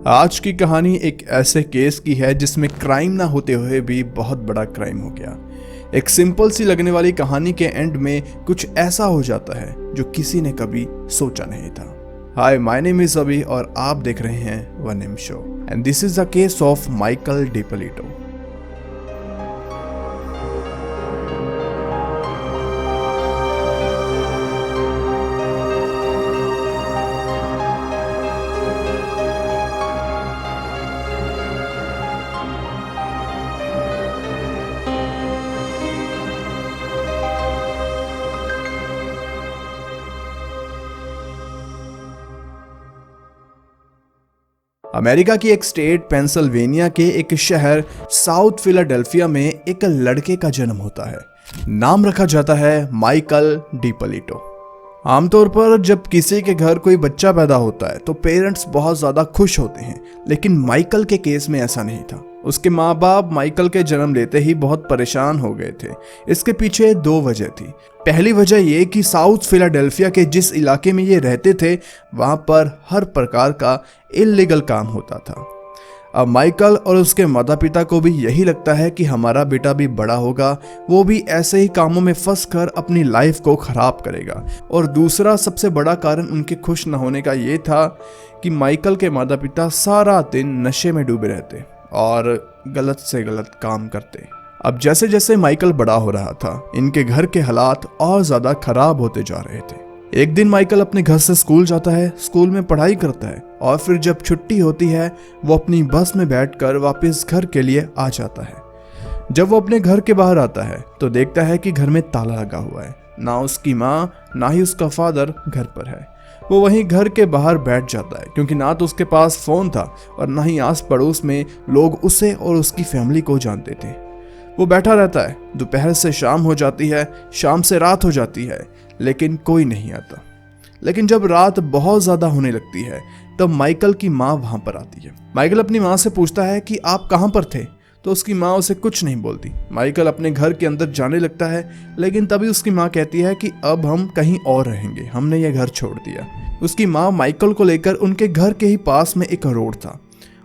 आज की कहानी एक ऐसे केस की है जिसमें क्राइम ना होते हुए भी बहुत बड़ा क्राइम हो गया। एक सिंपल सी लगने वाली कहानी के एंड में कुछ ऐसा हो जाता है जो किसी ने कभी सोचा नहीं था। हाय, माय नेम इज अभी और आप देख रहे हैं one M show and this is the case of Michael Dipolito. America की एक स्टेट पेंसिल्वेनिया के एक शहर साउथ फिलाडेल्फिया में एक लड़के का जन्म होता है। नाम रखा जाता है माइकल डिपोलिटो। आमतौर पर जब किसी के घर कोई बच्चा पैदा होता है तो पेरेंट्स बहुत ज्यादा खुश होते हैं, लेकिन माइकल के केस में ऐसा नहीं था। उसके माँ बाप माइकल के जन्म लेते ही बहुत परेशान हो गए थे। इसके पीछे दो वजह थी। पहली वजह ये कि साउथ फिलाडेल्फिया के जिस इलाके में ये रहते थे वहां पर हर प्रकार का इल्लीगल काम होता था। अब माइकल और उसके माता पिता को भी यही लगता है कि हमारा बेटा भी बड़ा होगा, वो भी ऐसे ही कामों में फंस कर अपनी लाइफ को खराब करेगा। और दूसरा सबसे बड़ा कारण उनके खुश न होने का ये था कि माइकल के माता पिता सारा दिन नशे में डूबे रहते और गलत से गलत काम करते। अब जैसे जैसे माइकल बड़ा हो रहा था, इनके घर के हालात और ज्यादा खराब होते जा रहे थे। एक दिन माइकल अपने घर से स्कूल जाता है, स्कूल में पढ़ाई करता है और फिर जब छुट्टी होती है वो अपनी बस में बैठकर वापस घर के लिए आ जाता है। जब वो अपने घर के बाहर आता है तो देखता है कि घर में ताला लगा हुआ है। ना उसकी माँ ना ही उसका फादर घर पर है। वो वहीं घर के बाहर बैठ जाता है क्योंकि ना तो उसके पास फोन था और ना ही आस पड़ोस में लोग उसे और उसकी फैमिली को जानते थे। वो बैठा रहता है। दोपहर से शाम हो जाती है, शाम से रात हो जाती है, लेकिन कोई नहीं आता। लेकिन जब रात बहुत ज्यादा होने लगती है तब माइकल की माँ वहां पर आती है। माइकल अपनी माँ से पूछता है कि आप कहाँ पर थे, तो उसकी माँ उसे कुछ नहीं बोलती। माइकल अपने घर के अंदर जाने लगता है, लेकिन तभी उसकी माँ कहती है कि अब हम कहीं और रहेंगे, हमने ये घर छोड़ दिया। उसकी माँ माइकल को लेकर उनके घर के ही पास में एक रोड था,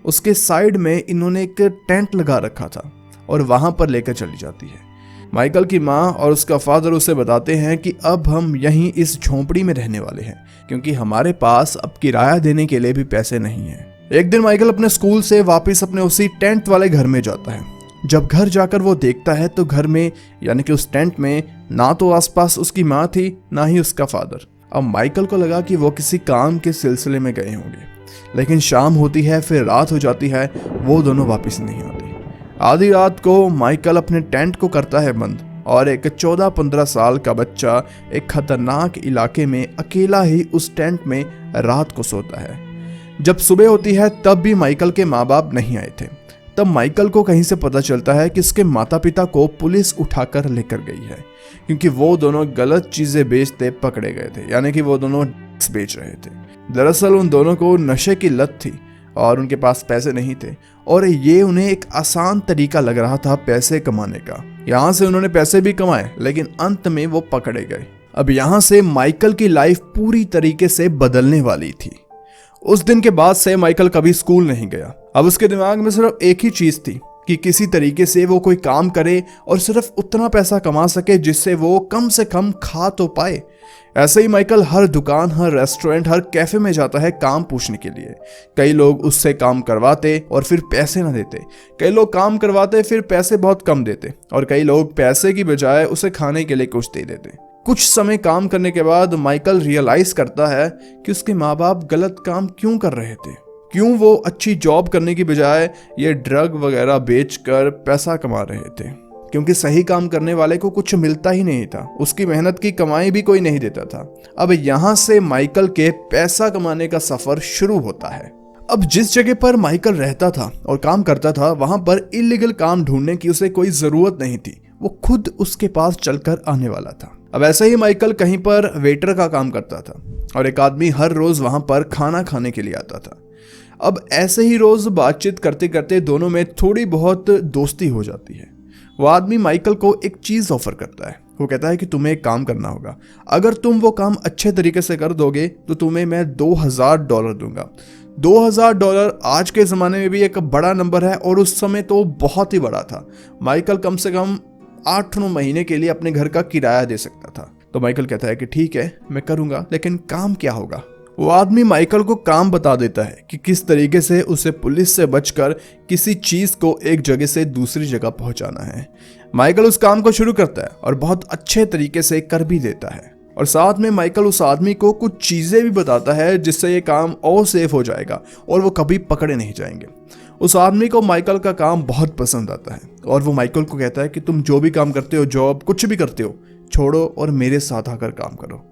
उसके साइड में इन्होंने एक टेंट लगा रखा था और वहां पर लेकर चली जाती है। माइकल की माँ और उसका फादर उसे बताते हैं कि अब हम यहीं इस झोंपड़ी में रहने वाले हैं क्योंकि हमारे पास अब किराया देने के लिए भी पैसे नहीं हैं। एक दिन माइकल अपने स्कूल से वापस अपने उसी टेंट वाले घर में जाता है। जब घर जाकर वो देखता है तो घर में यानी कि उस टेंट में ना तो आसपास उसकी माँ थी ना ही उसका फादर। अब माइकल को लगा कि वो किसी काम के सिलसिले में गए होंगे, लेकिन शाम होती है, फिर रात हो जाती है, वो दोनों वापस नहीं आते। आधी रात को माइकल अपने टेंट को करता है बंद और एक 14-15 साल का बच्चा एक खतरनाक इलाके में अकेला ही उस टेंट में रात को सोता है। जब सुबह होती है तब भी माइकल के माँ बाप नहीं आए थे। तब माइकल को कहीं से पता चलता है कि उसके माता पिता को पुलिस उठाकर लेकर गई है क्योंकि वो दोनों गलत चीजें बेचते पकड़े गए थे, यानी कि वो दोनों ड्रग्स बेच रहे थे। दरअसल उन दोनों को नशे की लत थी और उनके पास पैसे नहीं थे और ये उन्हें एक आसान तरीका लग रहा था पैसे कमाने का। यहाँ से उन्होंने पैसे भी कमाए, लेकिन अंत में वो पकड़े गए। अब यहाँ से माइकल की लाइफ पूरी तरीके से बदलने वाली थी। उस दिन के बाद से माइकल कभी स्कूल नहीं गया। अब उसके दिमाग में सिर्फ एक ही चीज थी कि किसी तरीके से वो कोई काम करे और सिर्फ उतना पैसा कमा सके जिससे वो कम से कम खा तो पाए। ऐसे ही माइकल हर दुकान, हर रेस्टोरेंट, हर कैफे में जाता है काम पूछने के लिए। कई लोग उससे काम करवाते और फिर पैसे ना देते, कई लोग काम करवाते फिर पैसे बहुत कम देते और कई लोग पैसे की बजाय उसे खाने के लिए कुछ दे देते। कुछ समय काम करने के बाद माइकल रियलाइज करता है कि उसके माँ बाप गलत काम क्यों कर रहे थे, क्यों वो अच्छी जॉब करने की बजाय ये ड्रग वगैरह बेचकर पैसा कमा रहे थे, क्योंकि सही काम करने वाले को कुछ मिलता ही नहीं था, उसकी मेहनत की कमाई भी कोई नहीं देता था। अब यहाँ से माइकल के पैसा कमाने का सफर शुरू होता है। अब जिस जगह पर माइकल रहता था और काम करता था वहां पर इलीगल काम ढूंढने की उसे कोई जरूरत नहीं थी, वो खुद उसके पास चलकर आने वाला था। अब ऐसे ही माइकल कहीं पर वेटर का काम करता था और एक आदमी हर रोज वहां पर खाना खाने के लिए आता था। अब ऐसे ही रोज बातचीत करते करते दोनों में थोड़ी बहुत दोस्ती हो जाती है। वो आदमी माइकल को एक चीज ऑफर करता है। वो कहता है कि तुम्हें एक काम करना होगा, अगर तुम वो काम अच्छे तरीके से कर दोगे तो तुम्हें मैं $2000 दूंगा। $2000 आज के ज़माने में भी एक बड़ा नंबर है और उस समय तो बहुत ही बड़ा था। माइकल कम से कम 8-9 महीने के लिए अपने घर का किराया दे सकता था। तो माइकल कहता है कि ठीक है मैं करूँगा, लेकिन काम क्या होगा। वो आदमी माइकल को काम बता देता है कि किस तरीके से उसे पुलिस से बचकर किसी चीज़ को एक जगह से दूसरी जगह पहुंचाना है। माइकल उस काम को शुरू करता है और बहुत अच्छे तरीके से कर भी देता है। और साथ में माइकल उस आदमी को कुछ चीज़ें भी बताता है जिससे ये काम और सेफ हो जाएगा और वो कभी पकड़े नहीं जाएंगे। उस आदमी को माइकल का काम बहुत पसंद आता है और वो माइकल को कहता है कि तुम जो भी काम करते हो, जॉब कुछ भी करते हो, छोड़ो और मेरे साथ आकर काम करो।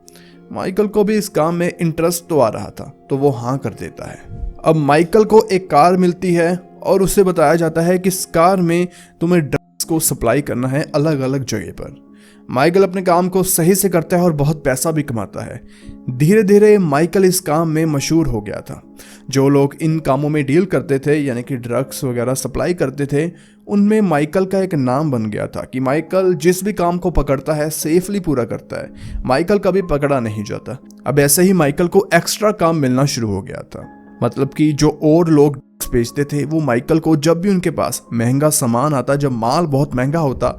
माइकल को भी इस काम में इंटरेस्ट तो आ रहा था, तो वो हाँ कर देता है। अब माइकल को एक कार मिलती है और उसे बताया जाता है कि इस कार में तुम्हें ड्रग्स को सप्लाई करना है अलग अलग जगह पर। माइकल अपने काम को सही से करता है और बहुत पैसा भी कमाता है। धीरे धीरे माइकल इस काम में मशहूर हो गया था। जो लोग इन कामों में डील करते थे, यानी कि ड्रग्स वगैरह सप्लाई करते थे, उनमें माइकल का एक नाम बन गया था कि माइकल जिस भी काम को पकड़ता है सेफली पूरा करता है, माइकल कभी पकड़ा नहीं जाता। अब ऐसे ही माइकल को एक्स्ट्रा काम मिलना शुरू हो गया था। मतलब कि जो और लोग बेचते थे वो माइकल को, जब भी उनके पास महंगा सामान आता, जब माल बहुत महंगा होता,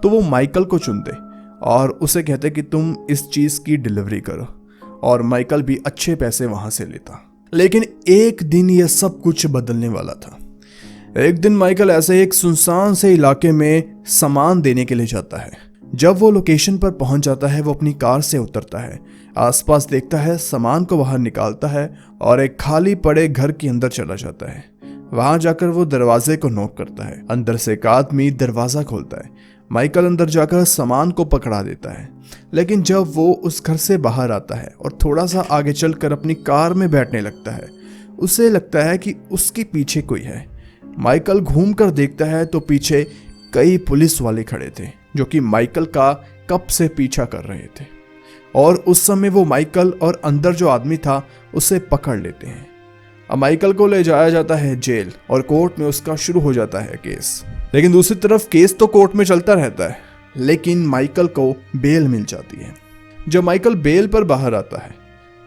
तो वो माइकल को चुनते और उसे कहते कि तुम इस चीज़ की डिलीवरी करो, और माइकल भी अच्छे पैसे वहाँ से लेता। लेकिन एक दिन यह सब कुछ बदलने वाला था। एक दिन माइकल ऐसे एक सुनसान से इलाके में सामान देने के लिए जाता है। जब वो लोकेशन पर पहुंच जाता है, वो अपनी कार से उतरता है, आसपास देखता है, सामान को बाहर निकालता है और एक खाली पड़े घर के अंदर चला जाता है। वहां जाकर वो दरवाजे को नॉक करता है। अंदर से एक आदमी दरवाजा खोलता है। माइकल अंदर जाकर सामान को पकड़ा देता है। लेकिन जब वो उस घर से बाहर आता है और थोड़ा सा आगे चलकर अपनी कार में बैठने लगता है, उसे लगता है कि उसके पीछे कोई है। माइकल घूमकर देखता है तो पीछे कई पुलिस वाले खड़े थे जो कि माइकल का कब से पीछा कर रहे थे, और उस समय वो माइकल और अंदर जो आदमी था उसे पकड़ लेते हैं। अब माइकल को ले जाया जाता है जेल और कोर्ट में उसका शुरू हो जाता है केस। लेकिन दूसरी तरफ केस तो कोर्ट में चलता रहता है, लेकिन माइकल को बेल मिल जाती है। जब माइकल बेल पर बाहर आता है,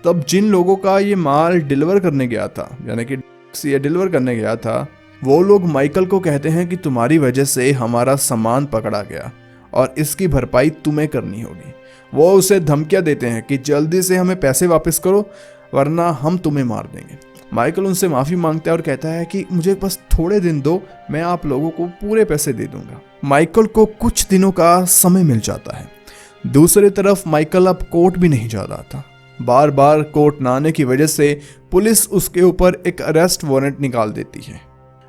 तब जिन लोगों का ये माल डिलीवर करने गया था, यानी कि ये डिलीवर करने गया था, वो लोग माइकल को कहते हैं कि तुम्हारी वजह से हमारा सामान पकड़ा गया और इसकी भरपाई तुम्हें करनी होगी। वो उसे धमकियां देते हैं कि जल्दी से हमें पैसे वापस करो वरना हम तुम्हें मार देंगे। माइकल उनसे माफ़ी मांगता है और कहता है कि मुझे बस थोड़े दिन दो, मैं आप लोगों को पूरे पैसे दे दूंगा। माइकल को कुछ दिनों का समय मिल जाता है। दूसरी तरफ माइकल अब कोर्ट भी नहीं जा रहा था। बार बार कोर्ट ना आने की वजह से पुलिस उसके ऊपर एक अरेस्ट वारंट निकाल देती है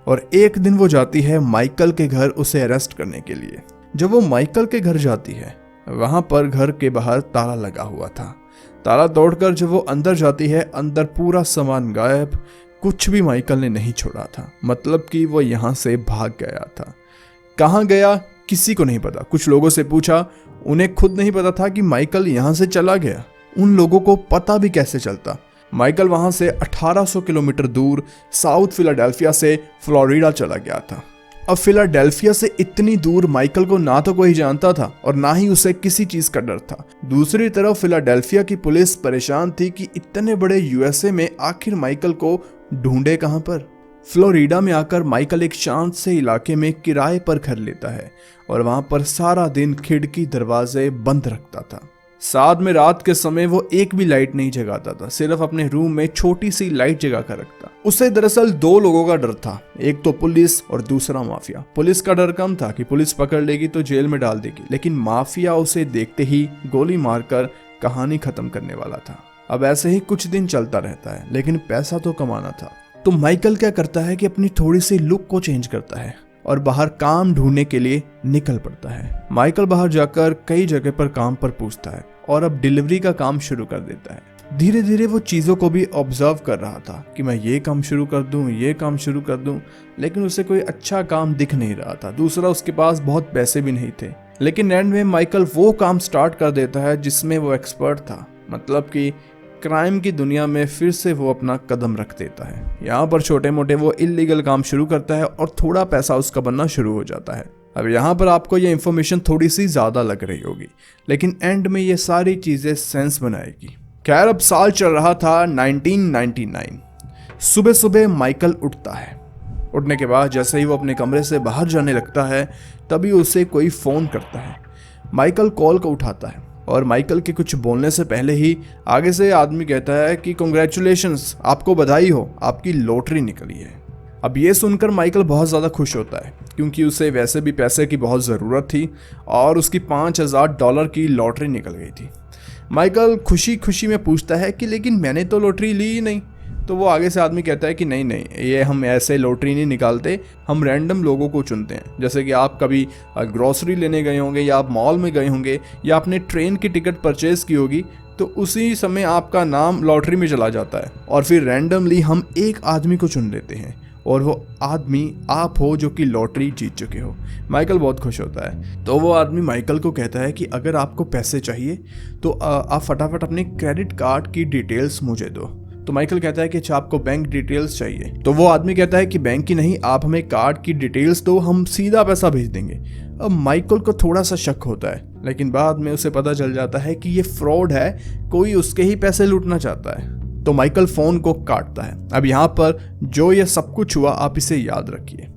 और एक दिन वो जाती है माइकल के घर उसे अरेस्ट करने के लिए। जब वो माइकल के घर जाती है, वहां पर घर के बाहर ताला लगा हुआ था। ताला तोड़कर जब वो अंदर जाती है, अंदर पूरा सामान गायब, कुछ भी माइकल ने नहीं छोड़ा था। मतलब कि वो यहाँ से भाग गया था। कहाँ गया किसी को नहीं पता। कुछ लोगों से पूछा, उन्हें खुद नहीं पता था कि माइकल यहाँ से चला गया। उन लोगों को पता भी कैसे चलता। माइकल वहां से 1800 किलोमीटर दूर साउथ फिलाडेल्फिया से फ्लोरिडा चला गया था। अब फिलाडेल्फिया से इतनी दूर माइकल को ना तो कोई जानता था और ना ही उसे किसी चीज का डर था। दूसरी तरफ फिलाडेल्फिया की पुलिस परेशान थी कि इतने बड़े यूएसए में आखिर माइकल को ढूंढे कहां पर। फ्लोरिडा में आकर माइकल एक शांत से इलाके में किराए पर घर लेता है और वहां पर सारा दिन खिड़की दरवाजे बंद रखता था। साथ में रात के समय वो एक भी लाइट नहीं जगाता था, सिर्फ अपने रूम में छोटी सी लाइट जगा कर रखता। उसे दरअसल दो लोगों का डर था, एक तो पुलिस और दूसरा माफिया। पुलिस का डर कम था कि पुलिस पकड़ लेगी तो जेल में डाल देगी, लेकिन माफिया उसे देखते ही गोली मारकर कहानी खत्म करने वाला था। अब ऐसे ही कुछ दिन चलता रहता है, लेकिन पैसा तो कमाना था। तो माइकल क्या करता है कि अपनी थोड़ी सी लुक को चेंज करता है और बाहर काम ढूंढने के लिए निकल पड़ता है। माइकल बाहर जाकर कई जगह पर काम पर पूछता है और अब डिलीवरी का काम शुरू कर देता है। धीरे धीरे वो चीज़ों को भी ऑब्जर्व कर रहा था कि मैं ये काम शुरू कर दूं, ये काम शुरू कर दूं, लेकिन उसे कोई अच्छा काम दिख नहीं रहा था। दूसरा, उसके पास बहुत पैसे भी नहीं थे। लेकिन एंड में माइकल वो काम स्टार्ट कर देता है जिसमें वो एक्सपर्ट था। मतलब कि क्राइम की दुनिया में फिर से वो अपना कदम रख देता है। यहाँ पर छोटे मोटे वो इलीगल काम शुरू करता है और थोड़ा पैसा उसका बनना शुरू हो जाता है। अब यहाँ पर आपको ये इन्फॉर्मेशन थोड़ी सी ज़्यादा लग रही होगी, लेकिन एंड में ये सारी चीज़ें सेंस बनाएगी। खैर, अब साल चल रहा था 1999। सुबह सुबह माइकल उठता है। उठने के बाद जैसे ही वो अपने कमरे से बाहर जाने लगता है तभी उसे कोई फ़ोन करता है। माइकल कॉल को उठाता है और माइकल के कुछ बोलने से पहले ही आगे से आदमी कहता है कि कॉन्ग्रेचुलेशंस, आपको बधाई हो, आपकी लॉटरी निकली है। अब ये सुनकर माइकल बहुत ज़्यादा खुश होता है क्योंकि उसे वैसे भी पैसे की बहुत ज़रूरत थी और उसकी $5000 की लॉटरी निकल गई थी। माइकल खुशी खुशी में पूछता है कि लेकिन मैंने तो लॉटरी ली ही नहीं। तो वो आगे से आदमी कहता है कि नहीं नहीं, ये हम ऐसे लॉटरी नहीं निकालते, हम रैंडम लोगों को चुनते हैं। जैसे कि आप कभी ग्रॉसरी लेने गए होंगे या आप मॉल में गए होंगे या आपने ट्रेन की टिकट परचेज़ की होगी, तो उसी समय आपका नाम लॉटरी में चला जाता है और फिर रैंडमली हम एक आदमी को चुन लेते हैं और वो आदमी आप हो जो कि लॉटरी जीत चुके हो। माइकल बहुत खुश होता है। तो वो आदमी माइकल को कहता है कि अगर आपको पैसे चाहिए तो आप फटाफट अपने क्रेडिट कार्ड की डिटेल्स मुझे दो। तो माइकल कहता है कि अच्छा आपको बैंक डिटेल्स चाहिए। तो वो आदमी कहता है कि बैंक की नहीं, आप हमें कार्ड की डिटेल्स दो, हम सीधा पैसा भेज देंगे। अब माइकल को थोड़ा सा शक होता है लेकिन बाद में उसे पता चल जाता है कि ये फ्रॉड है, कोई उसके ही पैसे लूटना चाहता है। तो माइकल फ़ोन को काटता है। अब यहाँ पर जो ये सब कुछ हुआ आप इसे याद रखिए।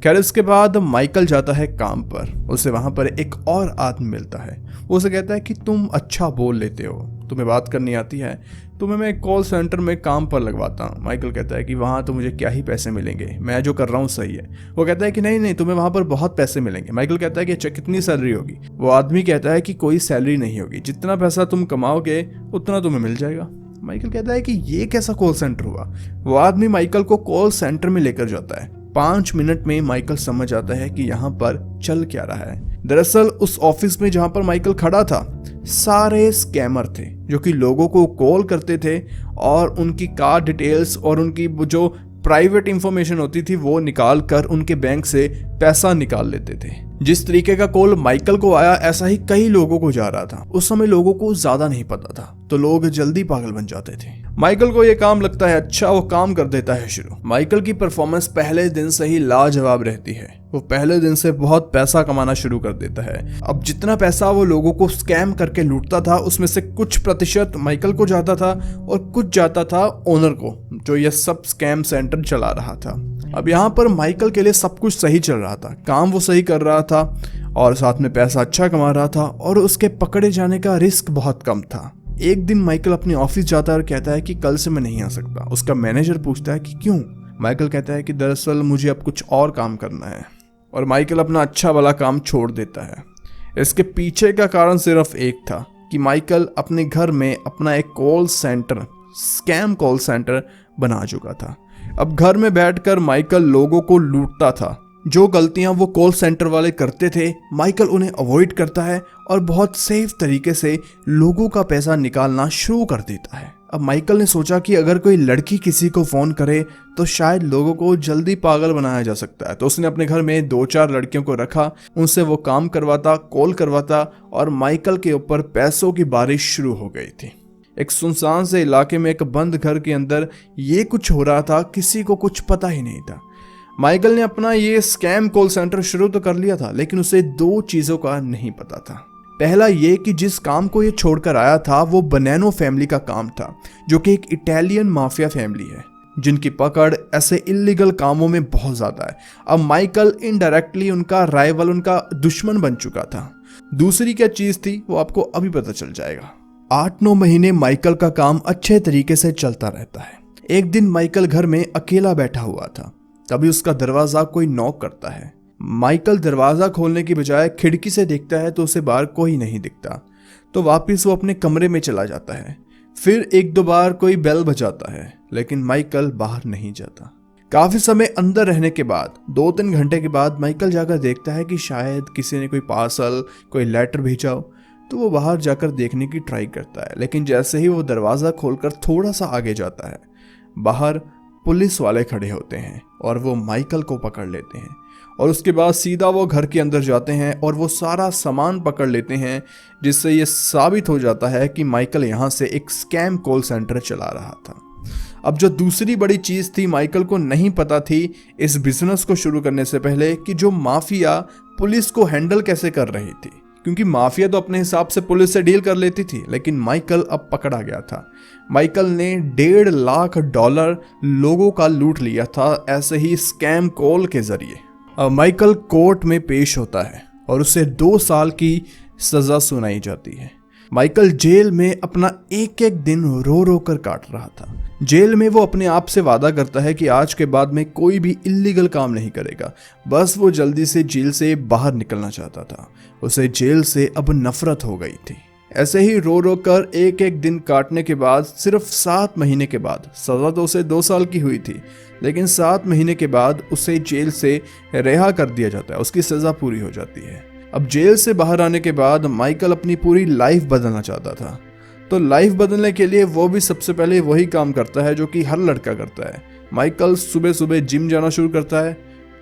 खैर इसके बाद माइकल जाता है काम पर। उसे वहाँ पर एक और आदमी मिलता है। वो उसे कहता है कि तुम अच्छा बोल लेते हो, तुम्हें बात करनी आती है, तुम्हें मैं कॉल सेंटर में काम पर लगवाता हूँ। माइकल कहता है कि वहाँ तो मुझे क्या ही पैसे मिलेंगे, मैं जो कर रहा हूँ सही है। वो कहता है कि नहीं नहीं, तुम्हें वहाँ पर बहुत पैसे मिलेंगे। माइकल कहता है कि अच्छा कितनी सैलरी होगी। वो आदमी कहता है कि कोई सैलरी नहीं होगी, जितना पैसा तुम कमाओगे उतना तुम्हें मिल जाएगा। माइकल कहता है कि ये कैसा कॉल सेंटर हुआ। वो आदमी माइकल को कॉल सेंटर में लेकर जाता है। 5 मिनट में माइकल समझ आता है कि यहाँ पर चल क्या रहा है। दरअसल उस ऑफिस में जहाँ पर माइकल खड़ा था सारे स्कैमर थे जो कि लोगों को कॉल करते थे और उनकी कार्ड डिटेल्स और उनकी जो प्राइवेट इंफॉर्मेशन होती थी वो निकाल कर उनके बैंक से पैसा निकाल लेते थे। जिस तरीके का कॉल माइकल को आया ऐसा ही कई लोगों को जा रहा था। उस समय लोगों को ज्यादा नहीं पता था तो लोग जल्दी पागल बन जाते थे। माइकल को ये काम लगता है अच्छा, वो काम कर देता है शुरू। माइकल की परफॉर्मेंस पहले दिन से ही लाजवाब रहती है। वो पहले दिन से बहुत पैसा कमाना शुरू कर देता है। अब जितना पैसा वो लोगों को स्कैम करके लूटता था उसमें से कुछ प्रतिशत माइकल को जाता था और कुछ जाता था ओनर को जो ये सब स्कैम सेंटर चला रहा था। अब यहाँ पर माइकल के लिए सब कुछ सही चल रहा था, काम वो सही कर रहा था और साथ में पैसा अच्छा कमा रहा था और उसके पकड़े जाने का रिस्क बहुत कम था। एक दिन माइकल अपने ऑफिस जाता है और कहता है कि कल से मैं नहीं आ सकता। उसका मैनेजर पूछता है कि क्यों। माइकल कहता है कि दरअसल मुझे अब कुछ और काम करना है और माइकल अपना अच्छा वाला काम छोड़ देता है। इसके पीछे का कारण सिर्फ एक था कि माइकल अपने घर में अपना एक call centre, scam call centre बना चुका था। अब घर में बैठकर माइकल लोगों को लूटता था। जो गलतियां वो कॉल सेंटर वाले करते थे माइकल उन्हें अवॉइड करता है और बहुत सेफ तरीके से लोगों का पैसा निकालना शुरू कर देता है। अब माइकल ने सोचा कि अगर कोई लड़की किसी को फोन करे तो शायद लोगों को जल्दी पागल बनाया जा सकता है। तो उसने अपने घर में 2-4 लड़कियों को रखा, उनसे वो काम करवाता, कॉल करवाता और माइकल के ऊपर पैसों की बारिश शुरू हो गई थी। एक सुनसान से इलाके में एक बंद घर के अंदर ये कुछ हो रहा था, किसी को कुछ पता ही नहीं था। माइकल ने अपना ये स्कैम कॉल सेंटर शुरू तो कर लिया था लेकिन उसे 2 चीज़ों का नहीं पता था। पहला ये कि जिस काम को ये छोड़कर आया था वो बनानो फैमिली का काम था जो कि एक इटालियन माफिया फैमिली है जिनकी पकड़ ऐसे इलीगल कामों में बहुत ज़्यादा है। अब माइकल इनडायरेक्टली उनका राइवल, उनका दुश्मन बन चुका था। दूसरी क्या चीज़ थी वो आपको अभी पता चल जाएगा। 8-9 महीने माइकल का काम अच्छे तरीके से चलता रहता है। एक दिन माइकल घर में अकेला बैठा हुआ था, तभी उसका दरवाजा कोई नॉक करता है। माइकल दरवाजा खोलने की बजाय खिड़की से देखता है तो उसे बाहर कोई नहीं दिखता, तो वापस वो अपने कमरे में चला जाता है। फिर 1-2 बार कोई बेल बजाता है लेकिन माइकल बाहर नहीं जाता। काफी समय अंदर रहने के बाद 2-3 घंटे के बाद माइकल जाकर देखता है कि शायद किसी ने कोई पार्सल, कोई लेटर भेजा हो। तो वो बाहर जाकर देखने की ट्राई करता है लेकिन जैसे ही वो दरवाज़ा खोलकर थोड़ा सा आगे जाता है बाहर पुलिस वाले खड़े होते हैं और वो माइकल को पकड़ लेते हैं और उसके बाद सीधा वो घर के अंदर जाते हैं और वो सारा सामान पकड़ लेते हैं, जिससे ये साबित हो जाता है कि माइकल यहाँ से एक स्कैम कॉल सेंटर चला रहा था। अब जो दूसरी बड़ी चीज़ थी, माइकल को नहीं पता थी इस बिजनेस को शुरू करने से पहले कि जो माफिया पुलिस को हैंडल कैसे कर रही थी, क्योंकि माफिया तो अपने हिसाब से पुलिस से डील कर लेती थी, लेकिन माइकल अब पकड़ा गया था। माइकल ने $1.5 लाख लोगों का लूट लिया था ऐसे ही स्कैम कॉल के जरिए। अब माइकल कोर्ट में पेश होता है और उसे 2 साल की सजा सुनाई जाती है। माइकल जेल में अपना एक एक दिन रो रो कर काट रहा था। जेल में वो अपने आप से वादा करता है कि आज के बाद में कोई भी इल्लीगल काम नहीं करेगा। बस वो जल्दी से जेल से बाहर निकलना चाहता था। उसे जेल से अब नफरत हो गई थी। ऐसे ही रो रो कर एक एक दिन काटने के बाद सिर्फ 7 महीने के बाद, सजा तो उसे 2 साल की हुई थी, लेकिन 7 महीने के बाद उसे जेल से रिहा कर दिया जाता है। उसकी सजा पूरी हो जाती है। अब जेल से बाहर आने के बाद माइकल अपनी पूरी लाइफ बदलना चाहता था। तो लाइफ बदलने के लिए वो भी सबसे पहले वही काम करता है जो कि हर लड़का करता है। माइकल सुबह सुबह जिम जाना शुरू करता है,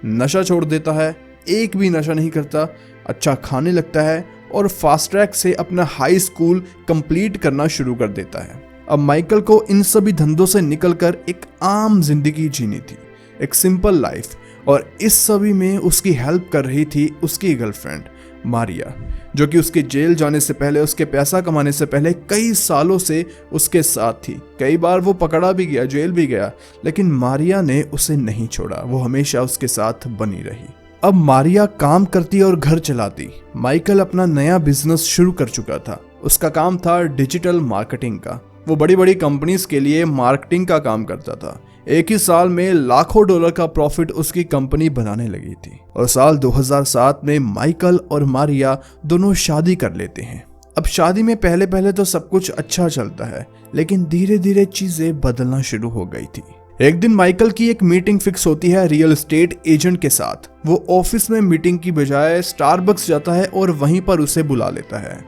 नशा छोड़ देता है, एक भी नशा नहीं करता, अच्छा खाने लगता है और फास्ट ट्रैक से अपना हाई स्कूल कंप्लीट करना शुरू कर देता है। अब माइकल को इन सभी धंधों से निकलकर एक आम जिंदगी जीनी थी, एक सिंपल लाइफ, और इस सभी में उसकी हेल्प कर रही थी उसकी गर्लफ्रेंड मारिया, जो कि उसके जेल जाने से पहले, उसके पैसा कमाने से पहले कई सालों से उसके साथ थी। कई बार वो पकड़ा भी गया, जेल भी गया, लेकिन मारिया ने उसे नहीं छोड़ा। वो हमेशा उसके साथ बनी रही। अब मारिया काम करती और घर चलाती। माइकल अपना नया बिजनेस शुरू कर चुका था। उसका काम था डिजिटल मार्केटिंग का। वो बड़ी बड़ी कंपनीज के लिए मार्केटिंग का काम करता था। एक ही साल में लाखों डॉलर का प्रॉफिट उसकी कंपनी बनाने लगी थी। और साल 2007 में माइकल और मारिया दोनों शादी कर लेते हैं। अब शादी में पहले पहले तो सब कुछ अच्छा चलता है, लेकिन धीरे धीरे चीजें बदलना शुरू हो गई थी। एक दिन माइकल की एक मीटिंग फिक्स होती है रियल एस्टेट एजेंट के साथ। वो ऑफिस में मीटिंग की बजाय स्टारबक्स जाता है और वहीं पर उसे बुला लेता है।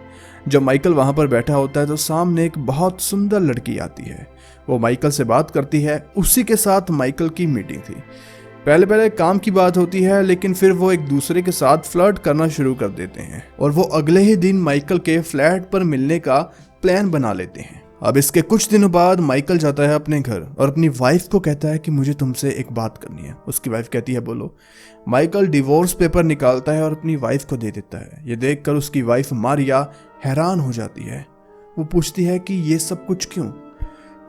जब माइकल वहां पर बैठा होता है तो सामने एक बहुत सुंदर लड़की आती है। वो माइकल से बात करती है। उसी के साथ माइकल की मीटिंग थी। पहले पहले काम की बात होती है, लेकिन फिर वो एक दूसरे के साथ फ्लर्ट करना शुरू कर देते हैं और वो अगले ही दिन माइकल के फ्लैट पर मिलने का प्लान बना लेते हैं। अब इसके कुछ दिनों बाद माइकल जाता है अपने घर और अपनी वाइफ को कहता है कि मुझे तुमसे एक बात करनी है। उसकी वाइफ कहती है बोलो। माइकल डिवोर्स पेपर निकालता है और अपनी वाइफ को दे देता है। ये देखकर उसकी वाइफ मारिया हैरान हो जाती है। वो पूछती है कि ये सब कुछ क्यों।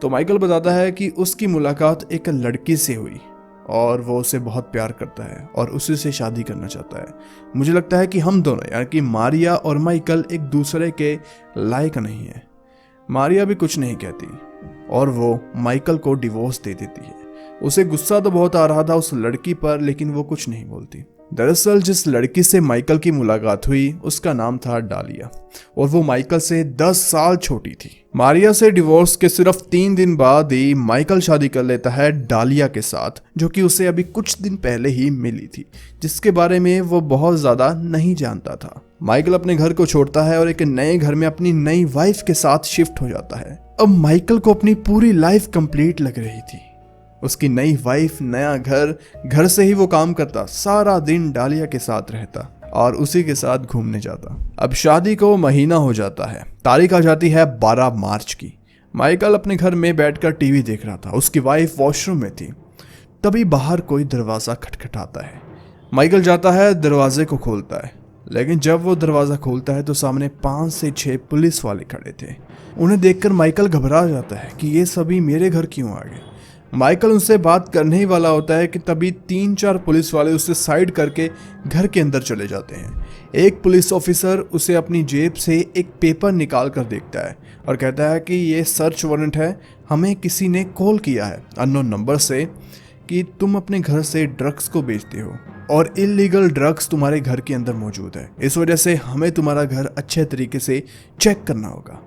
तो माइकल बताता है कि उसकी मुलाकात एक लड़की से हुई और वो उसे बहुत प्यार करता है और उसी से शादी करना चाहता है। मुझे लगता है कि हम दोनों, यानी कि मारिया और माइकल, एक दूसरे के लायक नहीं है। मारिया भी कुछ नहीं कहती और वो माइकल को डिवोर्स दे देती है। उसे गुस्सा तो बहुत आ रहा था उस लड़की पर, लेकिन वो कुछ नहीं बोलती। दरअसल जिस लड़की से माइकल की मुलाकात हुई उसका नाम था डालिया और वो माइकल से 10 साल छोटी थी। मारिया से डिवोर्स के सिर्फ 3 दिन बाद ही माइकल शादी कर लेता है डालिया के साथ, जो कि उसे अभी कुछ दिन पहले ही मिली थी, जिसके बारे में वो बहुत ज्यादा नहीं जानता था। माइकल अपने घर को छोड़ता है और एक नए घर में अपनी नई वाइफ के साथ शिफ्ट हो जाता है। अब माइकल को अपनी पूरी लाइफ कंप्लीट लग रही थी। उसकी नई वाइफ, नया घर से ही वो काम करता, सारा दिन डालिया के साथ रहता और उसी के साथ घूमने जाता। अब शादी को महीना हो जाता है। तारीख आ जाती है 12 मार्च की। माइकल अपने घर में बैठकर टीवी देख रहा था। उसकी वाइफ वॉशरूम में थी। तभी बाहर कोई दरवाज़ा खटखटाता है। माइकल जाता है, दरवाजे को खोलता है, लेकिन जब वो दरवाज़ा खोलता है तो सामने 5 से 6 पुलिस वाले खड़े थे। उन्हें देखकर माइकल घबरा जाता है कि ये सभी मेरे घर क्यों आ गए। माइकल उनसे बात करने ही वाला होता है कि तभी 3-4 पुलिस वाले उसे साइड करके घर के अंदर चले जाते हैं। एक पुलिस ऑफिसर उसे अपनी जेब से एक पेपर निकाल कर देखता है और कहता है कि ये सर्च वारंट है, हमें किसी ने कॉल किया है अननोन नंबर से कि तुम अपने घर से ड्रग्स को बेचते हो और इलीगल ड्रग्स तुम्हारे घर के अंदर मौजूद है। इस वजह से हमें तुम्हारा घर अच्छे तरीके से चेक करना होगा।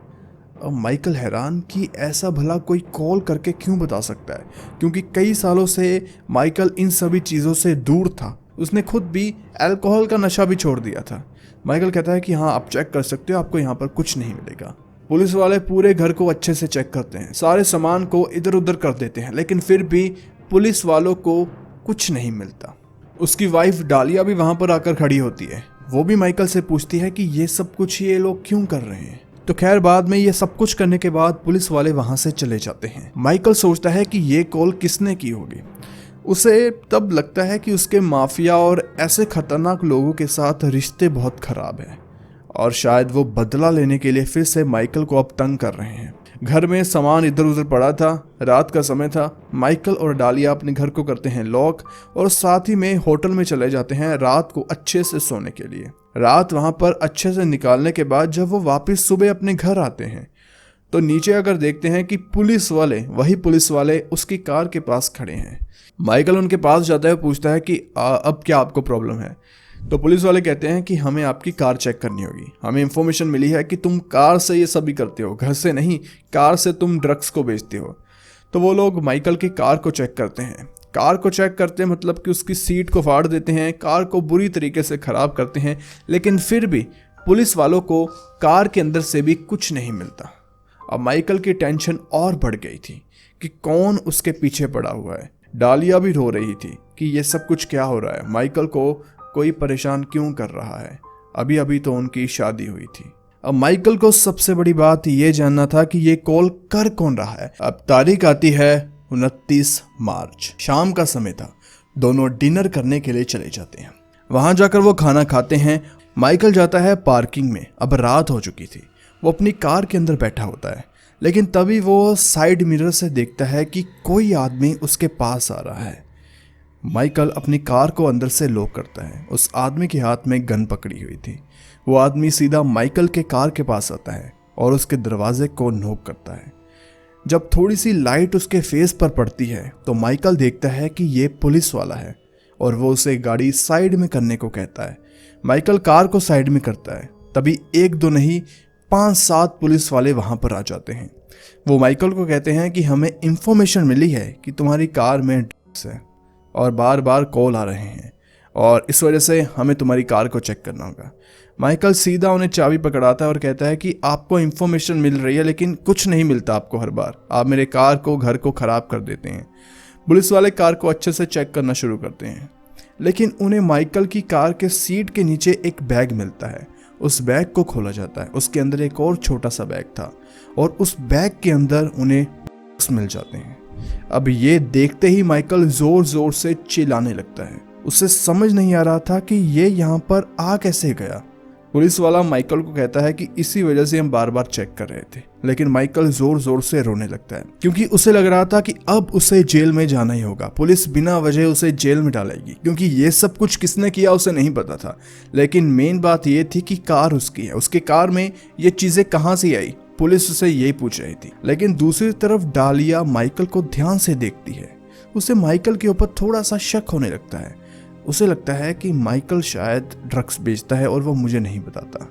अब माइकल हैरान कि ऐसा भला कोई कॉल करके क्यों बता सकता है, क्योंकि कई सालों से माइकल इन सभी चीज़ों से दूर था। उसने खुद भी अल्कोहल का नशा भी छोड़ दिया था। माइकल कहता है कि हाँ आप चेक कर सकते हो, आपको यहाँ पर कुछ नहीं मिलेगा। पुलिस वाले पूरे घर को अच्छे से चेक करते हैं, सारे सामान को इधर उधर कर देते हैं, लेकिन फिर भी पुलिस वालों को कुछ नहीं मिलता। उसकी वाइफ डालिया भी वहाँ पर आकर खड़ी होती है। वो भी माइकल से पूछती है कि ये सब कुछ ये लोग क्यों कर रहे हैं। तो खैर बाद में ये सब कुछ करने के बाद पुलिस वाले वहां से चले जाते हैं। माइकल सोचता है कि ये कॉल किसने की होगी। उसे तब लगता है कि उसके माफिया और ऐसे खतरनाक लोगों के साथ रिश्ते बहुत खराब हैं और शायद वो बदला लेने के लिए फिर से माइकल को अब तंग कर रहे हैं। घर में सामान इधर उधर पड़ा था, रात का समय था। माइकल और डालिया अपने घर को करते हैं लॉक और साथ ही में होटल में चले जाते हैं रात को अच्छे से सोने के लिए। रात वहां पर अच्छे से निकालने के बाद जब वो वापस सुबह अपने घर आते हैं तो नीचे अगर देखते हैं कि वही पुलिस वाले उसकी कार के पास खड़े हैं। माइकल उनके पास जाता है, पूछता है कि अब क्या आपको प्रॉब्लम है। तो पुलिस वाले कहते हैं कि हमें आपकी कार चेक करनी होगी। हमें इंफॉर्मेशन मिली है कि तुम कार से ये सभी करते हो, घर से नहीं, कार से तुम ड्रग्स को बेचते हो। तो वो लोग माइकल की कार को चेक करते हैं। कार को चेक करते हैं मतलब कि उसकी सीट को फाड़ देते हैं, कार को बुरी तरीके से ख़राब करते हैं, लेकिन फिर भी पुलिस वालों को कार के अंदर से भी कुछ नहीं मिलता। अब माइकल की टेंशन और बढ़ गई थी कि कौन उसके पीछे पड़ा हुआ है। डालिया भी रो रही थी कि ये सब कुछ क्या हो रहा है, माइकल को कोई परेशान क्यों कर रहा है। अभी अभी तो उनकी शादी हुई थी। अब माइकल को सबसे बड़ी बात ये जानना था कि ये कॉल कर कौन रहा है। अब तारीख आती है 29 मार्च, शाम का समय था। दोनों डिनर करने के लिए चले जाते हैं। वहां जाकर वो खाना खाते हैं। माइकल जाता है पार्किंग में। अब रात हो चुकी थी। वो अपनी कार के अंदर बैठा होता है, लेकिन तभी वो साइड मिरर से देखता है कि कोई आदमी उसके पास आ रहा है। माइकल अपनी कार को अंदर से लॉक करता है। उस आदमी के हाथ में गन पकड़ी हुई थी। वो आदमी सीधा माइकल के कार के पास आता है और उसके दरवाजे को नॉक करता है। जब थोड़ी सी लाइट उसके फेस पर पड़ती है तो माइकल देखता है कि ये पुलिस वाला है और वो उसे गाड़ी साइड में करने को कहता है। माइकल कार को साइड में करता है। तभी 1-2 नहीं 5-7 पुलिस वाले वहां पर आ जाते हैं। वो माइकल को कहते हैं कि हमें इंफॉर्मेशन मिली है कि तुम्हारी कार में ड्रग्स है और बार बार कॉल आ रहे हैं और इस वजह से हमें तुम्हारी कार को चेक करना होगा। माइकल सीधा उन्हें चाबी पकड़ाता है और कहता है कि आपको इंफॉर्मेशन मिल रही है लेकिन कुछ नहीं मिलता आपको। हर बार आप मेरे कार को, घर को ख़राब कर देते हैं। पुलिस वाले कार को अच्छे से चेक करना शुरू करते हैं, लेकिन उन्हें माइकल की कार के सीट के नीचे एक बैग मिलता है। उस बैग को खोला जाता है। उसके अंदर एक और छोटा सा बैग था और उस बैग के अंदर उन्हें मिल जाते हैं। अब ये देखते ही माइकल जोर जोर से चिल्लाने लगता है। उसे समझ नहीं आ रहा था कि ये यहाँ पर आ कैसे गया। पुलिस वाला माइकल को कहता है कि इसी वजह से हम बार बार चेक कर रहे थे, लेकिन माइकल जोर जोर से रोने लगता है क्योंकि उसे लग रहा था कि अब उसे जेल में जाना ही होगा। पुलिस बिना वजह उसे जेल में डालेगी क्योंकि ये सब कुछ किसने किया उसे नहीं पता था। लेकिन मेन बात ये थी कि कार उसकी है, उसके कार में ये चीजें कहाँ से आई, पुलिस उसे यही पूछ रही थी। लेकिन दूसरी तरफ डालिया माइकल को ध्यान से देखती है। उसे माइकल के ऊपर थोड़ा सा शक होने लगता है। उसे लगता है कि माइकल शायद ड्रग्स बेचता है और वो मुझे नहीं बताता।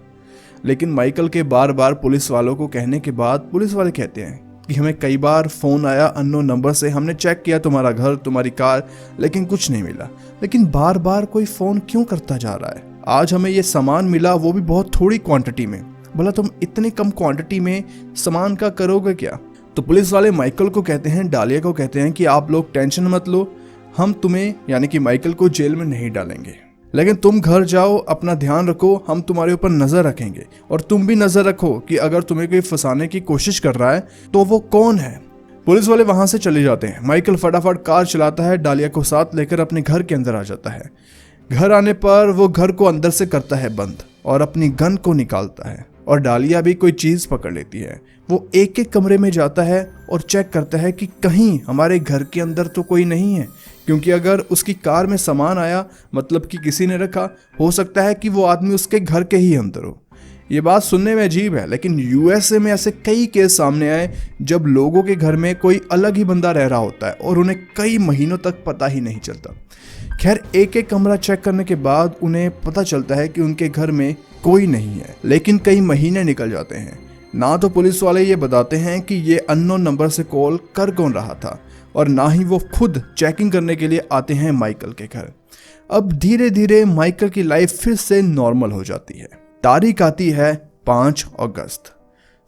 लेकिन माइकल के बार बार पुलिस वालों को कहने के बाद पुलिस वाले कहते हैं कि हमें कई बार फ़ोन आया अननोन नंबर से, हमने चेक किया तुम्हारा घर, तुम्हारी कार, लेकिन कुछ नहीं मिला। लेकिन बार बार कोई फ़ोन क्यों करता जा रहा है? आज हमें ये सामान मिला, वो भी बहुत थोड़ी क्वांटिटी में। भला तुम इतनी कम क्वांटिटी में सामान का करोगे क्या? तो पुलिस वाले माइकल को कहते हैं, डालिया को कहते हैं कि आप लोग टेंशन मत लो, हम तुम्हें यानी कि माइकल को जेल में नहीं डालेंगे, लेकिन तुम घर जाओ, अपना ध्यान रखो, हम तुम्हारे ऊपर नजर रखेंगे और तुम भी नजर रखो कि अगर तुम्हें कोई फंसाने की कोशिश कर रहा है तो वो कौन है। पुलिस वाले वहां से चले जाते हैं। माइकल फटाफट कार चलाता है, डालिया को साथ लेकर अपने घर के अंदर आ जाता है। घर आने पर वो घर को अंदर से करता है बंद और अपनी गन को निकालता है और डालिया भी कोई चीज पकड़ लेती है। वो एक एक कमरे में जाता है और चेक करता है कि कहीं हमारे घर के अंदर तो कोई नहीं है, क्योंकि अगर उसकी कार में सामान आया मतलब कि किसी ने रखा, हो सकता है कि वो आदमी उसके घर के ही अंदर हो। ये बात सुनने में अजीब है, लेकिन यूएसए में ऐसे कई केस सामने आए जब लोगों के घर में कोई अलग ही बंदा रह रहा होता है और उन्हें कई महीनों तक पता ही नहीं चलता। खैर, एक एक कमरा चेक करने के बाद उन्हें पता चलता है कि उनके घर में कोई नहीं है, लेकिन कई महीने निकल जाते हैं। ना तो पुलिस वाले ये बताते हैं कि ये अननोन नंबर से कॉल कर कौन रहा था और ना ही वो खुद चेकिंग करने के लिए आते हैं माइकल के घर। अब धीरे धीरे माइकल की लाइफ फिर से नॉर्मल हो जाती है। तारीख आती है 5 अगस्त।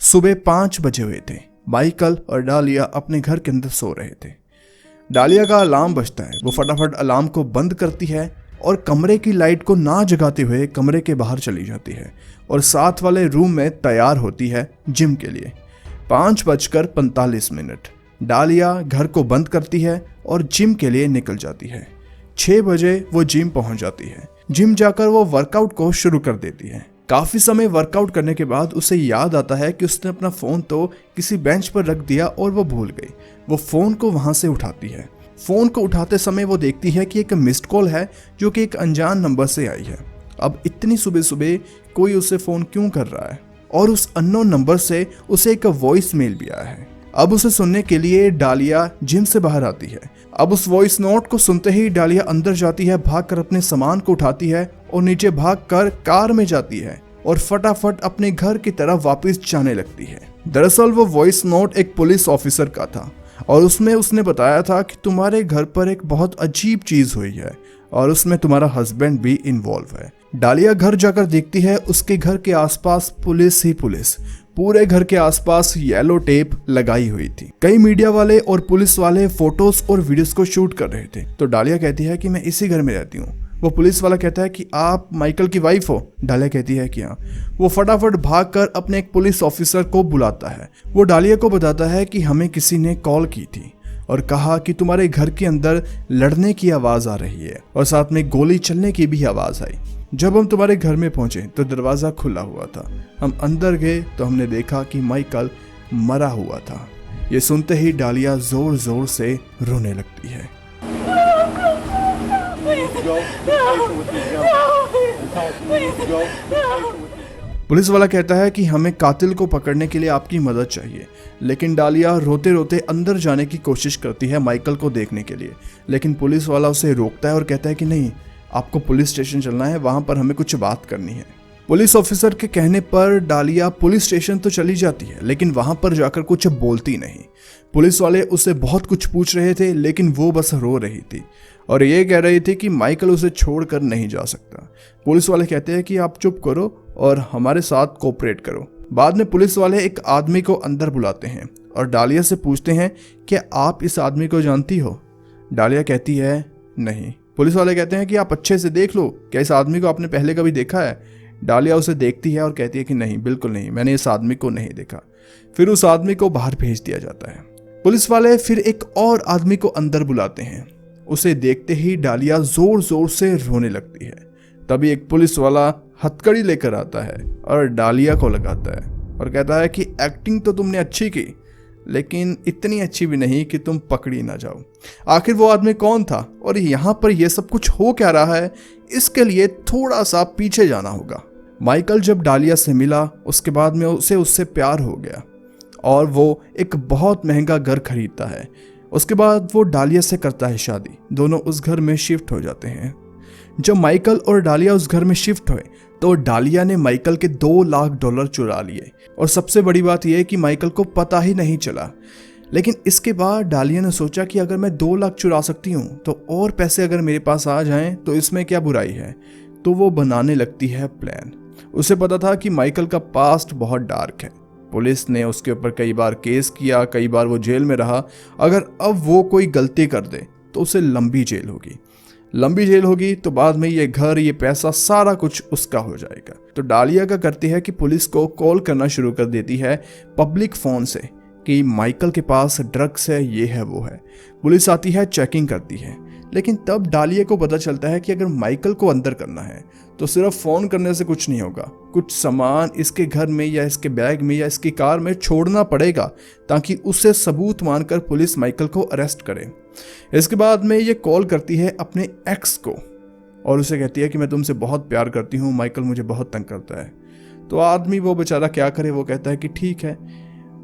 सुबह 5 बजे हुए थे। माइकल और डालिया अपने घर के अंदर सो रहे थे। डालिया का अलार्म बजता है। वो फटाफट अलार्म को बंद करती है और कमरे की लाइट को ना जगाते हुए कमरे के बाहर चली जाती है और साथ वाले रूम में तैयार होती है जिम के लिए। 5:45 डालिया घर को बंद करती है और जिम के लिए निकल जाती है। 6 बजे वो जिम पहुंच जाती है। जिम जाकर वो वर्कआउट को शुरू कर देती है। काफी समय वर्कआउट करने के बाद उसे याद आता है कि उसने अपना फोन तो किसी बेंच पर रख दिया और वो भूल गई। वो फोन को वहां से उठाती है। फोन को उठाते समय वो देखती है कि एक मिस्ड कॉल है जो कि एक अनजान नंबर से आई है। अब इतनी सुबह सुबह कोई उसे फोन क्यों कर रहा है, और उस अननोन नंबर से उसे एक वॉइस मेल भी आया है। अब उसे सुनने के लिए डालिया जिम से बाहर आती है। अब उस वॉइस नोट को सुनते ही डालिया अंदर जाती है, भागकर अपने सामान को उठाती है और नीचे भागकर कार में जाती है और फटाफट अपने घर की तरफ वापस जाने लगती है। दरअसल वो वॉइस नोट एक पुलिस ऑफिसर का था और उसमें उसने बताया था कि तुम्हारे घर पर एक बहुत अजीब चीज हुई है और उसमें तुम्हारा हस्बैंड भी इन्वॉल्व है। डालिया घर जाकर देखती है उसके घर के आसपास पुलिस ही पुलिस, पूरे घर के आसपास येलो टेप लगाई हुई थी। कई मीडिया वाले और पुलिस वाले फोटोज और वीडियोस को शूट कर रहे थे। तो डालिया कहती है कि मैं इसी घर में रहती हूँ। वो पुलिस वाला कहता है कि आप माइकल की वाइफ हो। डालिया कहती है कि हाँ। वो फटाफट भागकर अपने एक पुलिस ऑफिसर को बुलाता है। वो डालिया को बताता है कि हमें किसी ने कॉल की थी और कहा कि तुम्हारे घर के अंदर लड़ने की आवाज आ रही है और साथ में गोली चलने की भी आवाज आई। जब हम तुम्हारे घर में पहुंचे तो दरवाजा खुला हुआ था। हम अंदर गए तो हमने देखा कि माइकल मरा हुआ था। ये सुनते ही डालिया जोर जोर से रोने लगती है। पुलिस वाला कहता है कि हमें कातिल को पकड़ने के लिए आपकी मदद चाहिए, लेकिन डालिया रोते रोते अंदर जाने की कोशिश करती है माइकल को देखने के लिए। लेकिन पुलिस वाला उसे रोकता है और कहता है कि नहीं, आपको पुलिस स्टेशन चलना है, वहां पर हमें कुछ बात करनी है। पुलिस ऑफिसर के कहने पर डालिया पुलिस स्टेशन तो चली जाती है, लेकिन वहां पर जाकर कुछ बोलती नहीं। पुलिस वाले उससे बहुत कुछ पूछ रहे थे, लेकिन वो बस रो रही थी और ये कह रही थी कि माइकल उसे छोड़कर नहीं जा सकता। पुलिस वाले कहते हैं कि आप चुप करो और हमारे साथ कोऑपरेट करो। बाद में पुलिस वाले एक आदमी को अंदर बुलाते हैं और डालिया से पूछते हैं कि आप इस आदमी को जानती हो। डालिया कहती है नहीं। पुलिस वाले कहते हैं कि आप अच्छे से देख लो, क्या इस आदमी को आपने पहले कभी देखा है। डालिया उसे देखती है और कहती है कि नहीं, बिल्कुल नहीं, मैंने इस आदमी को नहीं देखा। फिर उस आदमी को बाहर भेज दिया जाता है। पुलिस वाले फिर एक और आदमी को अंदर बुलाते हैं। उसे देखते ही डालिया जोर जोर से रोने लगती है। तभी एक पुलिस वाला हथकड़ी लेकर आता है और डालिया को लगाता है और कहता है कि एक्टिंग तो तुमने अच्छी की, लेकिन इतनी अच्छी भी नहीं कि तुम पकड़ी ना जाओ। आखिर वो आदमी कौन था और यहाँ पर यह सब कुछ हो क्या रहा है, इसके लिए थोड़ा सा पीछे जाना होगा। माइकल जब डालिया से मिला उसके बाद में उसे उससे प्यार हो गया और वो एक बहुत महंगा घर खरीदता है। उसके बाद वो डालिया से करता है शादी। दोनों उस घर में शिफ्ट हो जाते हैं। जब माइकल और डालिया उस घर में शिफ्ट हुए तो डालिया ने माइकल के $2 लाख चुरा लिए और सबसे बड़ी बात यह है कि माइकल को पता ही नहीं चला। लेकिन इसके बाद डालिया ने सोचा कि अगर मैं 2 लाख चुरा सकती हूँ तो और पैसे अगर मेरे पास आ जाएं तो इसमें क्या बुराई है। तो वो बनाने लगती है प्लान। उसे पता था कि माइकल का पास्ट बहुत डार्क है। पुलिस ने उसके ऊपर कई बार केस किया, कई बार वो जेल में रहा। अगर अब वो कोई गलती कर दे तो उसे लंबी जेल होगी तो बाद में ये घर, ये पैसा, सारा कुछ उसका हो जाएगा। तो डालिया क्या करती है कि पुलिस को कॉल करना शुरू कर देती है पब्लिक फ़ोन से कि माइकल के पास ड्रग्स है, ये है, वो है। पुलिस आती है, चेकिंग करती है, लेकिन तब डालिया को पता चलता है कि अगर माइकल को अंदर करना है तो सिर्फ फ़ोन करने से कुछ नहीं होगा। कुछ सामान इसके घर में या इसके बैग में या इसकी कार में छोड़ना पड़ेगा ताकि उसे सबूत मानकर पुलिस माइकल को अरेस्ट करे। इसके बाद में ये कॉल करती है अपने एक्स को और उसे कहती है कि मैं तुमसे बहुत प्यार करती हूँ, माइकल मुझे बहुत तंग करता है। तो आदमी वो बेचारा क्या करे, वो कहता है कि ठीक है।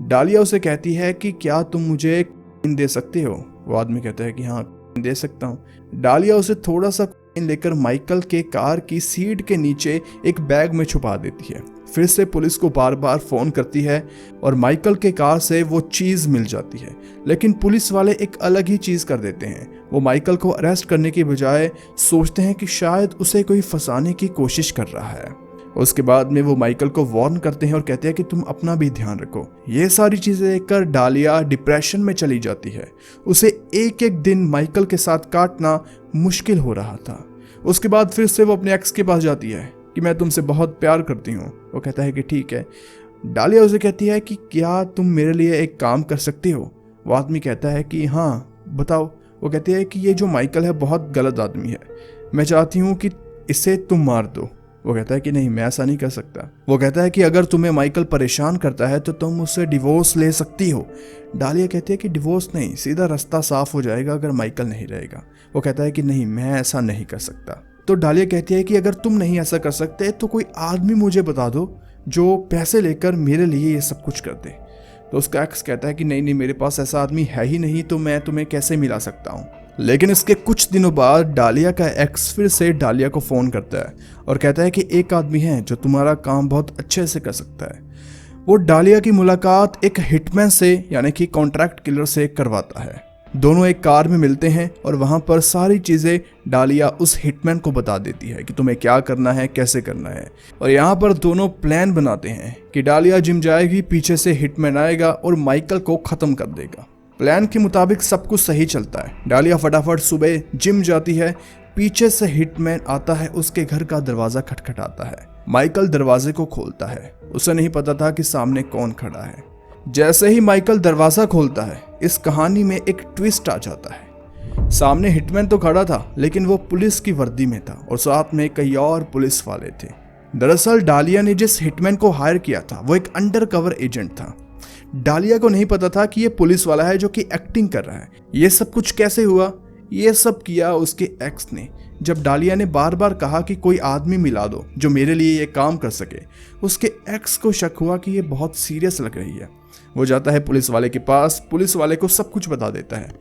डालिया उसे कहती है कि क्या तुम मुझे दे सकते हो। वो आदमी कहता है कि हाँ दे सकता हूँ। डालिया उसे थोड़ा सा लेकर माइकल के कार की सीट के नीचे एक बैग में छुपा देती है। फिर से पुलिस को बार बार फोन करती है और माइकल के कार से वो चीज मिल जाती है। लेकिन पुलिस वाले एक अलग ही चीज कर देते हैं। वो माइकल को अरेस्ट करने की बजाय सोचते हैं कि शायद उसे कोई फंसाने की कोशिश कर रहा है। उसके बाद में वो माइकल को वार्न करते हैं और कहते हैं कि तुम अपना भी ध्यान रखो। ये सारी चीजें देखकर डालिया डिप्रेशन में चली जाती है। उसे एक एक दिन माइकल के साथ काटना मुश्किल हो रहा था। उसके बाद फिर से वो अपने एक्स के पास जाती है कि मैं तुमसे बहुत प्यार करती हूँ। वो कहता है कि ठीक है। डालिया उसे कहती है कि क्या तुम मेरे लिए एक काम कर सकती हो। वो आदमी कहता है कि हाँ बताओ। वो कहती है कि ये जो माइकल है बहुत गलत आदमी है, मैं चाहती हूँ कि इसे तुम मार दो। वो कहता है कि नहीं, मैं ऐसा नहीं कर सकता। वो कहता है कि अगर तुम्हें माइकल परेशान करता है तो तुम उससे डिवोर्स ले सकती हो। डालिया कहती है कि डिवोर्स नहीं, सीधा रास्ता साफ हो जाएगा अगर माइकल नहीं रहेगा। वो कहता है कि नहीं, मैं ऐसा नहीं कर सकता। तो डालिया कहती है कि अगर तुम नहीं ऐसा कर सकते तो कोई आदमी मुझे बता दो जो पैसे लेकर मेरे लिए ये सब कुछ कर दे। तो उसका एक्स कहता है कि नहीं, मेरे पास ऐसा आदमी है ही नहीं, तो मैं तुम्हें कैसे मिला सकता हूँ। लेकिन इसके कुछ दिनों बाद डालिया का एक्स फिर से डालिया को फ़ोन करता है और कहता है कि एक आदमी है जो तुम्हारा काम बहुत अच्छे से कर सकता है। वो डालिया की मुलाकात एक हिटमैन से यानी कि कॉन्ट्रैक्ट किलर से करवाता है। दोनों एक कार में मिलते हैं और वहाँ पर सारी चीज़ें डालिया उस हिटमैन को बता देती है कि तुम्हें क्या करना है, कैसे करना है। और यहाँ पर दोनों प्लान बनाते हैं कि डालिया जिम जाएगी, पीछे से हिटमैन आएगा और माइकल को ख़त्म कर देगा। प्लान के मुताबिक सब कुछ सही चलता है। डालिया फटाफट सुबह जिम जाती है, पीछे से हिटमैन आता है, उसके घर का दरवाज़ा खटखटाता है। माइकल दरवाजे को खोलता है, उसे नहीं पता था कि सामने कौन खड़ा है। जैसे ही माइकल दरवाज़ा खोलता है, इस कहानी में एक ट्विस्ट आ जाता है। सामने हिटमैन तो खड़ा था, लेकिन वो पुलिस की वर्दी में था और साथ में कई और पुलिस वाले थे। दरअसल डालिया ने जिस हिटमैन को हायर किया था वो एक अंडरकवर एजेंट था। डालिया को नहीं पता था कि ये पुलिस वाला है जो कि एक्टिंग कर रहा है। ये सब कुछ कैसे हुआ? ये सब किया उसके एक्स ने। जब डालिया ने बार बार कहा कि कोई आदमी मिला दो जो मेरे लिए ये काम कर सके, उसके एक्स को शक हुआ कि ये बहुत सीरियस लग रही है। वो जाता है पुलिस वाले के पास, पुलिस वाले को सब कुछ बता देता है।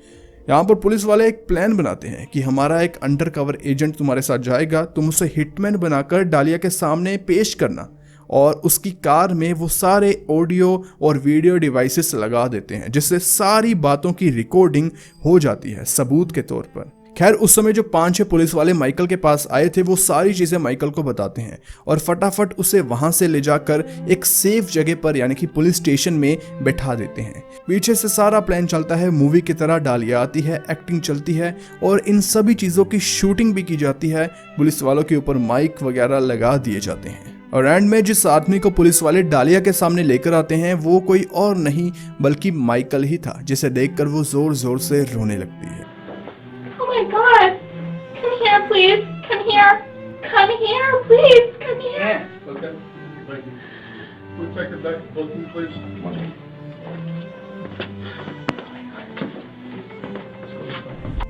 यहाँ पर पुलिस वाले एक प्लान बनाते हैं कि हमारा एक अंडरकवर एजेंट तुम्हारे साथ जाएगा, तुम उसे हिटमैन बनाकर डालिया के सामने पेश करना और उसकी कार में वो सारे ऑडियो और वीडियो डिवाइसेस लगा देते हैं, जिससे सारी बातों की रिकॉर्डिंग हो जाती है सबूत के तौर पर। खैर उस समय जो 5-6 पुलिस वाले माइकल के पास आए थे वो सारी चीज़ें माइकल को बताते हैं और फटाफट उसे वहां से ले जाकर एक सेफ जगह पर यानी कि पुलिस स्टेशन में बैठा देते हैं। पीछे से सारा प्लान चलता है, मूवी की तरह डालिया आती है, एक्टिंग चलती है और इन सभी चीज़ों की शूटिंग भी की जाती है। पुलिस वालों के ऊपर माइक वगैरह लगा दिए जाते हैं और एंड में जिस आदमी को पुलिस वाले डालिया के सामने लेकर आते हैं वो कोई और नहीं बल्कि माइकल ही था, जिसे देखकर वो जोर जोर से रोने लगती है। Oh my God! Come here, please. Come here. Come here, please. Come here. Yeah. Okay. Thank you. We'll take it back. Both of you, please.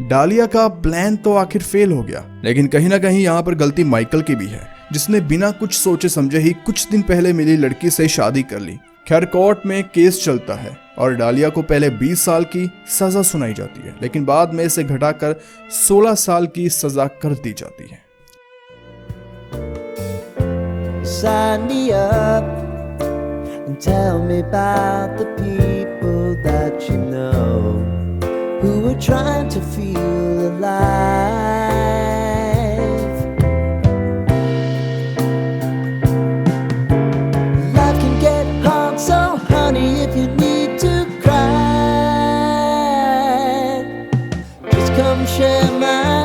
डालिया का प्लान तो आखिर फेल हो गया, लेकिन कहीं ना कहीं यहाँ पर गलती माइकल की भी है, जिसने बिना कुछ सोचे समझे ही कुछ दिन पहले मिली लड़की से शादी कर ली। खैर कोर्ट में केस चलता है और डालिया को पहले 20 साल की सजा सुनाई जाती है, लेकिन बाद में इसे घटाकर 16 साल की सजा कर दी जाती है। Sign me up and tell me about the people that you know who are trying to feel alive. Life can get hard, so honey, if you need to cry, just come share my